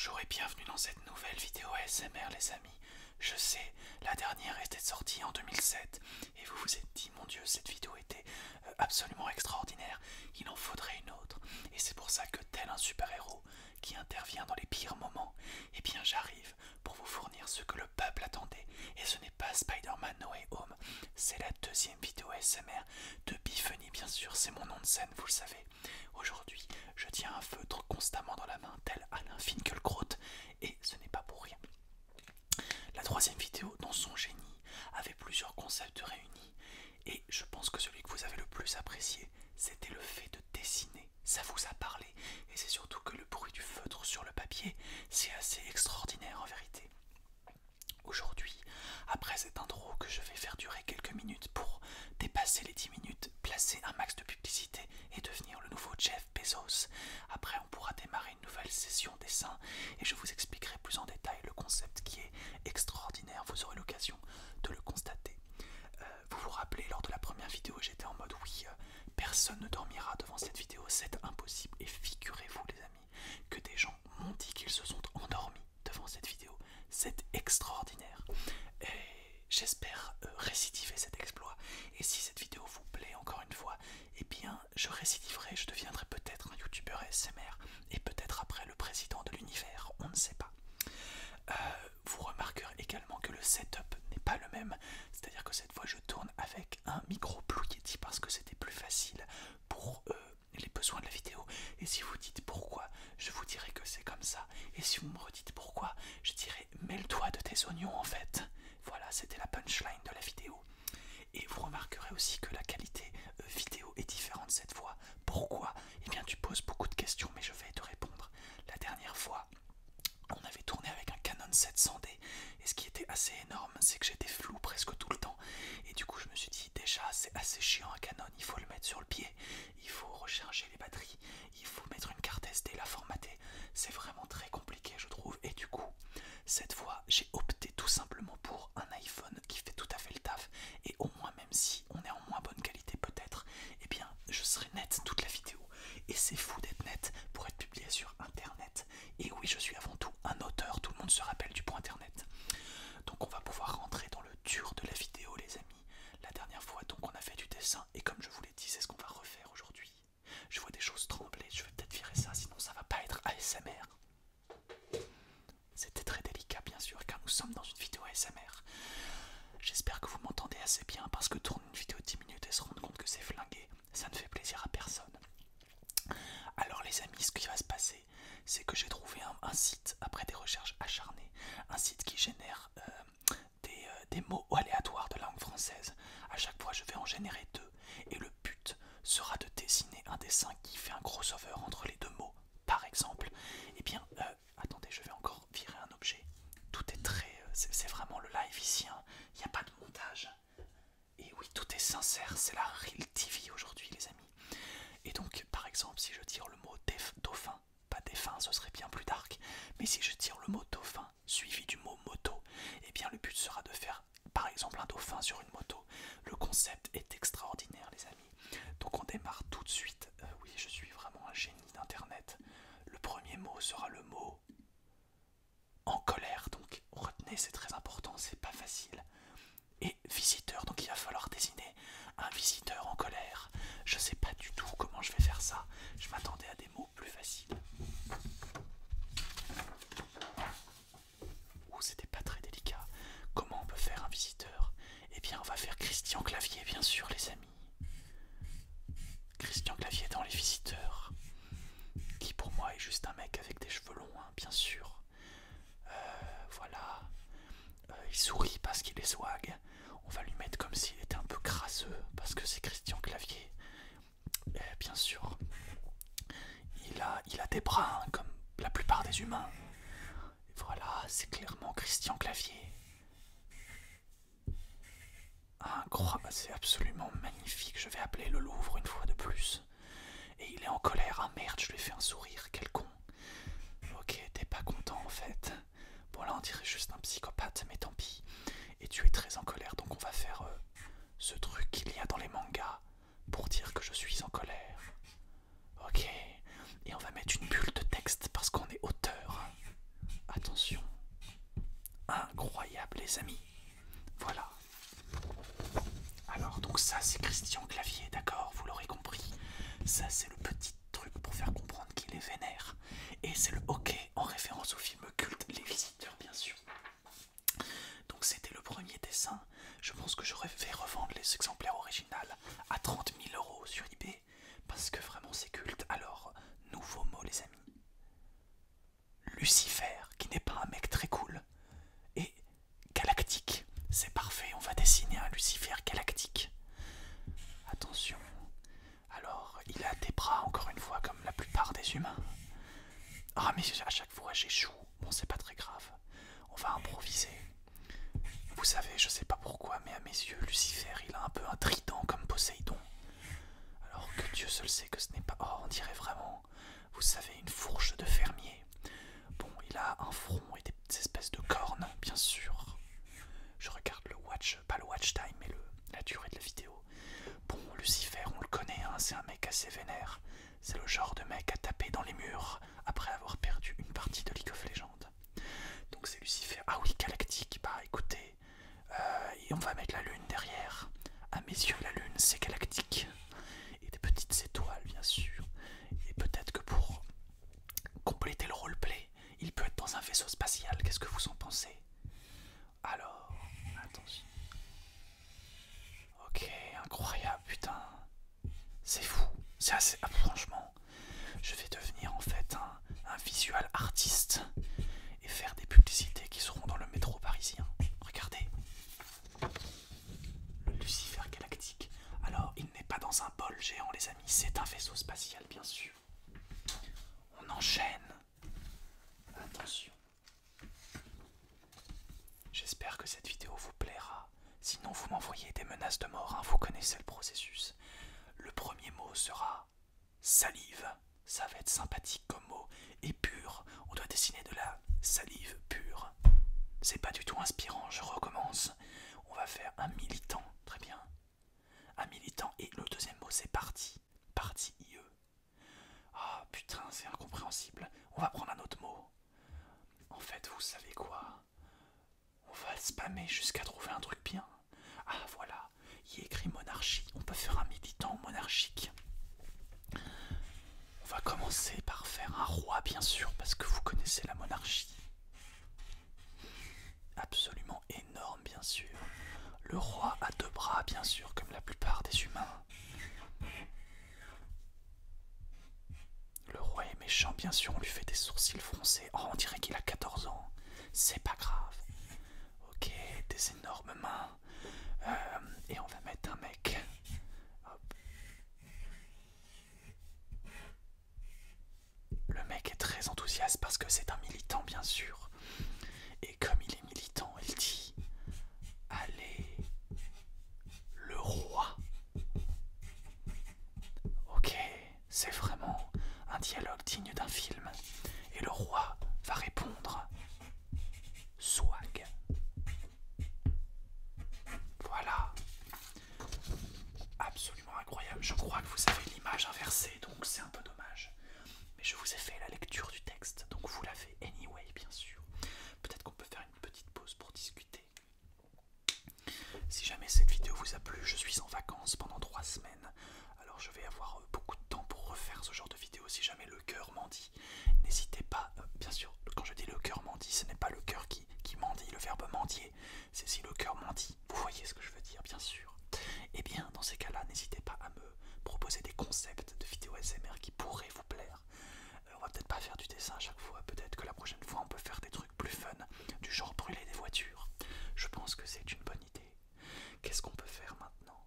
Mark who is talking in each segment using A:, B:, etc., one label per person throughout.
A: Bonjour et bienvenue dans cette nouvelle vidéo ASMR les amis. Je sais, la dernière était sortie en 2007 et vous vous êtes dit mon dieu cette vidéo était absolument extraordinaire, il en faudrait une autre. Et c'est pour ça que tel un super-héros qui intervient dans les pires moments, eh bien j'arrive pour vous fournir ce que le peuple attendait. Et ce n'est pas Spider-Man No Way Home, c'est la deuxième vidéo ASMR de Bifunny bien sûr, c'est mon nom de scène vous le savez. Aujourd'hui, je tiens un feutre constamment dans la main, tel Alain Finkielkraut, et ce n'est pas pour rien. La troisième vidéo, dans son génie, avait plusieurs concepts réunis, et je pense que celui que vous avez le plus apprécié, c'était le fait de dessiner. Ça vous a parlé, et c'est surtout que le bruit du feutre sur le papier, c'est assez extraordinaire en vérité. Aujourd'hui, après cette intro que je vais faire durer quelques minutes pour dépasser les 10 minutes, placer un max de publicité et devenir le nouveau Jeff Bezos. Après, on pourra démarrer une nouvelle session dessin et je vous expliquerai plus en détail le concept qui est extraordinaire. Vous aurez l'occasion de le constater. Vous vous rappelez, lors de la première vidéo, j'étais en mode oui, personne ne dormira devant cette vidéo, c'est impossible. Et figurez-vous les amis, que des gens m'ont dit qu'ils se sont endormis devant cette vidéo. C'est extraordinaire. Et j'espère récidiver cet exploit. Et si cette vidéo vous plaît encore une fois, eh bien je récidiverai, je deviendrai peut-être un youtubeur ASMR et peut-être après le président de l'univers, on ne sait pas. Vous remarquerez également que le setup n'est pas le même, c'est-à-dire que cette fois je tourne avec un micro Blue Yeti parce que c'était plus facile pour les besoins de la vidéo. Et si vous dites pourquoi, je vous dirai que c'est comme ça. Et si vous me redites pourquoi, je dirai mêle-toi de tes oignons en fait. Voilà, c'était la punchline de la vidéo. Et vous remarquerez aussi que la qualité vidéo est différente cette fois. Pourquoi? Eh bien tu poses beaucoup de questions mais je vais te répondre. La dernière fois, on avait tourné avec un Canon 700D et ce qui était assez énorme, c'est que j'étais flou presque tout le temps. Et du coup je me suis dit déjà c'est assez chiant un Canon, il faut le mettre sur le pied, il faut recharger les batteries, il faut mettre une carte SD, la formater. C'est vraiment très compliqué je trouve. Et du coup, cette fois j'ai opté tout simplement pour un iPhone qui fait tout à fait le taf. Et au moins même si on est en moins bonne qualité peut-être, eh bien je serai net toute la vidéo. Et c'est fou d'être net pour être publié sur internet. Et oui, je suis avant tout un auteur, tout le monde se rappelle du point internet. Donc on va pouvoir rentrer dans le dur de la vidéo les amis. La dernière fois donc on a fait du dessin et comme je vous l'ai dit c'est ce qu'on va refaire aujourd'hui. Je vois des choses trembler, je vais peut-être virer ça sinon ça va pas être ASMR. C'était très délicat bien sûr car nous sommes dans une vidéo ASMR. J'espère que vous m'entendez assez bien parce que tourner une vidéo de 10 minutes et se rendre compte que c'est flingué, ça ne fait plaisir à personne. Alors les amis, ce qui va se passer, c'est que j'ai trouvé un site, après des recherches acharnées, un site qui génère des mots aléatoires de langue française. À chaque fois je vais en générer deux et le but sera de dessiner un dessin qui fait un crossover entre les deux mots. Par exemple, eh bien, attendez, je vais encore virer un objet. Tout est très... c'est vraiment le live ici, hein. Il n'y a pas de montage. Et oui, tout est sincère, c'est la Real TV aujourd'hui les amis. Et donc, par exemple, si je tire le mot dauphin, pas défunt, ce serait bien plus dark, mais si je tire le mot dauphin suivi du mot moto, eh bien le but sera de faire, par exemple, un dauphin sur une moto. Le concept est extraordinaire, les amis. Donc on démarre tout de suite. Oui, je suis vraiment un génie d'internet. Le premier mot sera le mot en colère, donc retenez, c'est très important, c'est pas facile. Et visiteur, donc il va falloir désigner un visiteur en colère. Je sais pas du tout comment je vais faire ça. Je m'attendais à des mots plus faciles. Ouh, c'était pas très délicat. Comment on peut faire un visiteur? Eh bien, on va faire Christian Clavier, bien sûr, les amis. Christian Clavier dans les visiteurs. Qui pour moi est juste un mec avec des cheveux longs, hein, bien sûr. Voilà. Il sourit parce qu'il est swag. On va lui mettre comme s'il était un peu crasseux parce que c'est Christian Clavier. Et bien sûr, il a des bras hein, comme la plupart des humains. Et voilà, c'est clairement Christian Clavier. Incroyable, c'est absolument magnifique. Je vais appeler le Louvre une fois de plus. Et il est en colère. Ah merde, je lui ai fait un sourire, quel con. Ok, t'es pas content en fait. Bon là on dirait juste un psychopathe, mais tant pis. Et tu es très en colère, donc on va faire ce truc qu'il y a dans les mangas pour dire que je suis en colère. Ok, et on va mettre une bulle de texte parce qu'on est auteur. les amis. Voilà. Alors donc ça c'est Christian Clavier, d'accord, vous l'aurez compris. Ça c'est le petit truc pour faire comprendre qu'il est vénère. Et c'est le hockey en référence au film culte Les Visiteurs bien sûr. Donc c'était le premier dessin. Je pense que j'aurais fait revendre les exemplaires originaux à 30 000 € sur eBay. Parce que vraiment c'est culte. Alors, nouveau mot les amis. Lucifer, qui n'est pas un mec très cool. Et galactique. C'est parfait, on va dessiner un Lucifer galactique. Attention. Alors, il a des bras encore une fois comme la plupart des humains. Ah mais à chaque fois j'échoue. Bon c'est pas très grave. On va improviser. Vous savez, je sais pas pourquoi, mais à mes yeux, Lucifer, il a un peu un trident comme Poséidon. Alors que Dieu seul sait que ce n'est pas... Oh, on dirait vraiment, vous savez, une fourche de fermier. Bon, il a un front et des espèces de cornes, bien sûr. Je regarde le watch, pas le watch time, mais la durée de la vidéo. Bon, Lucifer, on le connaît, hein, c'est un mec assez vénère. C'est le genre de mec à taper dans les murs après avoir perdu une partie de League of Legends. Donc c'est Lucifer. Ah oui, galactique. Bah écoutez, et on va mettre la lune derrière. À mes yeux, la lune c'est galactique. Et des petites étoiles, bien sûr. Et peut-être que pour compléter le roleplay, il peut être dans un vaisseau spatial. Qu'est-ce que vous en pensez? Alors, attention. Ok, incroyable, putain. C'est fou. C'est assez. Ah, franchement, je vais devenir en fait un visual artiste et faire des publicités qui seront dans le métro parisien. Regardez. Le Lucifer galactique. Alors, il n'est pas dans un bol géant, les amis. C'est un vaisseau spatial, bien sûr. On enchaîne. Attention. J'espère que cette vidéo vous plaira. Sinon, vous m'envoyez des menaces de mort, hein. Vous connaissez le processus. Le premier mot sera salive. Ça va être sympathique comme mot. Et pur. On doit dessiner de la salive pure. C'est pas du tout inspirant, je recommence. On va faire un militant. Très bien. Un militant. Et le deuxième mot, c'est parti. Parti IE. Ah putain, c'est incompréhensible. On va prendre un autre mot. En fait, vous savez quoi? On va spammer jusqu'à trouver un truc bien. Ah voilà, il y a écrit monarchie. On peut faire un militant monarchique. On va commencer par faire un roi, bien sûr, parce que vous connaissez la monarchie. Absolument énorme, bien sûr. Le roi a deux bras, bien sûr, comme la plupart des humains. Le roi est méchant, bien sûr, on lui fait des sourcils froncés. Oh, on dirait qu'il a 14 ans. C'est pas grave. Ok, des énormes mains. Et on va mettre un mec. Hop. Le mec est très enthousiaste parce que c'est un militant, bien sûr. Et comme il est militant, il dit: allez, le roi. Ok, c'est vraiment un dialogue digne d'un film. Et le roi va répondre: swag. Voilà. Absolument incroyable. Je crois que vous avez l'image inversée, donc c'est un peu dommage. Mais je vous ai fait la lecture du texte, donc vous l'avez anyway, bien sûr. Peut-être qu'on peut faire une petite pause pour discuter. Si jamais cette vidéo vous a plu, je suis en vacances pendant 3 semaines. Alors je vais avoir beaucoup de temps pour refaire ce genre de vidéo si jamais le cœur m'en dit. N'hésitez pas, bien sûr, quand je dis le cœur m'en dit, ce n'est pas le cœur qui mendie, le verbe mendier. C'est si le cœur mendie. Vous voyez ce que je veux dire, bien sûr. Et bien, dans ces cas-là, n'hésitez pas à me proposer des concepts de vidéos ASMR qui pourraient vous plaire. On va peut-être pas faire du dessin à chaque fois, peut-être que la prochaine fois on peut faire des trucs plus fun, du genre brûler des voitures. Je pense que c'est une bonne idée. Qu'est-ce qu'on peut faire maintenant?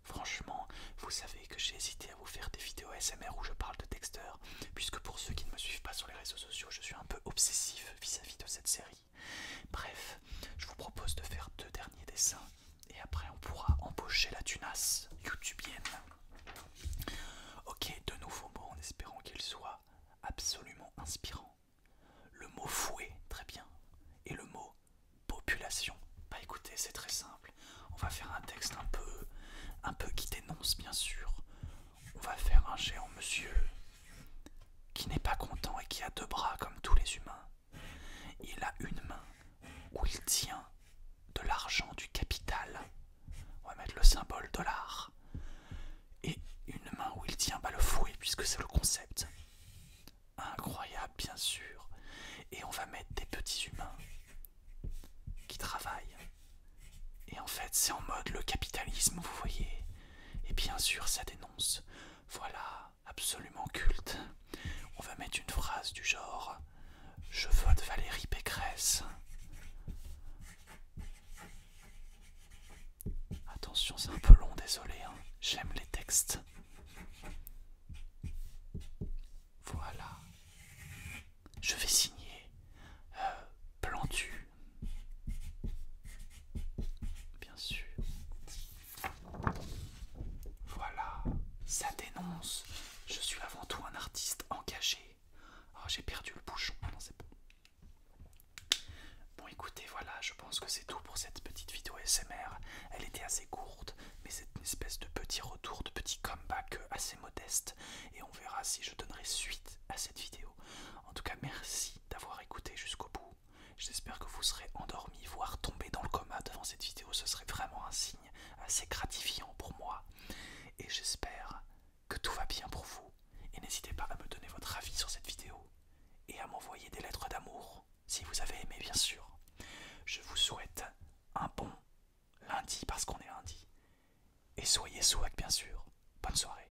A: Franchement, vous savez que j'ai hésité à vous faire des vidéos ASMR où je parle de Dexter, puisque pour ceux qui ne me suivent pas sur les réseaux sociaux, je suis un peu obsessif vis-à-vis de cette série. Bref, je vous propose de faire 2 derniers dessins, et après on pourra embaucher la tunasse youtubienne. Ok, 2 nouveaux mots en espérant qu'ils soient absolument inspirants. Le mot fouet, très bien. Et le mot population. Bah écoutez, c'est très simple. On va faire un texte un peu qui dénonce, bien sûr. On va faire un géant monsieur qui n'est pas content et qui a 2 bras comme tous les humains. Il a une main où il tient symbole dollar. Et une main où il tient le fouet, puisque c'est le concept. Incroyable, bien sûr. Et on va mettre des petits humains qui travaillent. Et en fait, c'est en mode le capitalisme, vous voyez. Et bien sûr, ça dénonce. Voilà, absolument culte. On va mettre une phrase du genre « Je vote Valérie Pécresse ». Attention, c'est un peu long, désolé, hein. J'aime les textes. Voilà. Je vais signer Plantu. Bien sûr. Voilà. Ça dénonce. Je suis avant tout un artiste engagé. Oh, j'ai perdu le bouchon. Non, c'est bon. Bon, écoutez, voilà, je pense que c'est tout pour cette petite vidéo ASMR. Elle était assez courte, mais c'est une espèce de petit retour, de petit comeback assez modeste. Et on verra si je donnerai suite à cette vidéo. En tout cas, merci d'avoir écouté jusqu'au bout. J'espère que vous serez endormi, voire tombé dans le coma devant cette vidéo. Ce serait vraiment un signe assez gratifiant pour moi. Et j'espère que tout va bien pour vous. Et n'hésitez pas à me donner votre avis sur cette vidéo. Et à m'envoyer des lettres d'amour, si vous avez aimé bien sûr. Je vous souhaite un bon lundi, parce qu'on est lundi. Et soyez swag bien sûr. Bonne soirée.